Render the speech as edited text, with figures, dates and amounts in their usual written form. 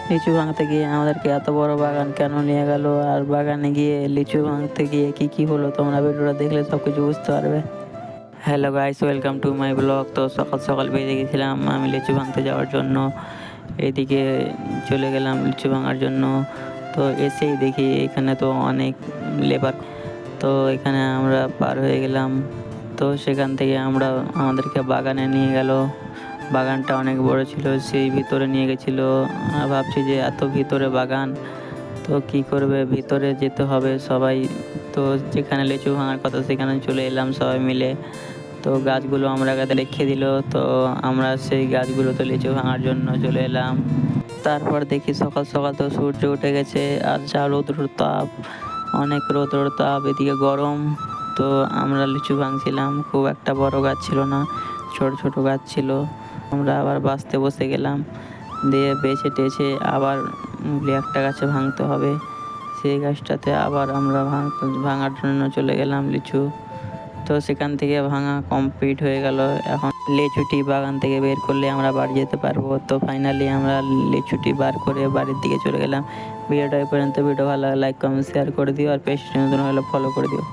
লিচু ভাঙতে গিয়ে আমাদেরকে এত বড় বাগান কেন নিয়ে গেল, আর বাগানে গিয়ে লিচু ভাঙতে গিয়ে কি হলো তোমরা ভিডিওটা দেখলে সব কিছু বুঝতে পারবে। Hello guys, welcome to my blog. তো সকাল সকাল বেরিয়ে গেছিলাম আমি লিচু ভাঙতে যাওয়ার জন্য। এদিকে চলে গেলাম লিচু ভাঙার জন্য। তো এসেই দেখি এখানে তো অনেক লেবার। তো এখানে আমরা পার হয়ে গেলাম। তো সেখান থেকে আমাদেরকে বাগানে নিয়ে গেল। বাগানটা অনেক বড় ছিল, সেই ভিতরে নিয়ে গেছিলো। ভাবছি যে এত ভিতরে বাগান, তো কি করবে, ভিতরে যেতে হবে সবাই। তো যেখানে লিচু ভাঙার কথা সেখানে চলে এলাম সবাই মিলে। তো গাছগুলো আমরা রেখে দিল, তো আমরা সেই গাছগুলোতে লিচু ভাঙার জন্য চলে এলাম। তারপর দেখি সকাল সকাল তো সূর্য উঠে গেছে, আর যা রৌদ্র তাপ, অনেক রৌদ্র তাপ, এদিকে গরম। তো আমরা লিচু ভাঙছিলাম, খুব একটা বড় গাছ ছিল না, ছোট ছোট গাছ ছিল। আমরা আবার বাঁচতে বসে গেলাম, দিয়ে বেছে টেছে আবার একটা গাছে ভাঙতে হবে। সেই গাছটাতে আবার আমরা ভাঙার জন্য চলে গেলাম লিচু। তো সেখান থেকে ভাঙা কমপ্লিট হয়ে গেল। এখন লিচুটি বাগান থেকে বের করলে আমরা বাড়ি যেতে পারবো। তো ফাইনালি আমরা লিচুটি বার করে বাড়ির দিকে চলে গেলাম। ভিডিওটা এই পর্যন্ত। ভিডিও ভালো লাগে লাইক কমেন্ট শেয়ার করে দিও, আর পেজটি নতুন হলে ফলো করে দিও।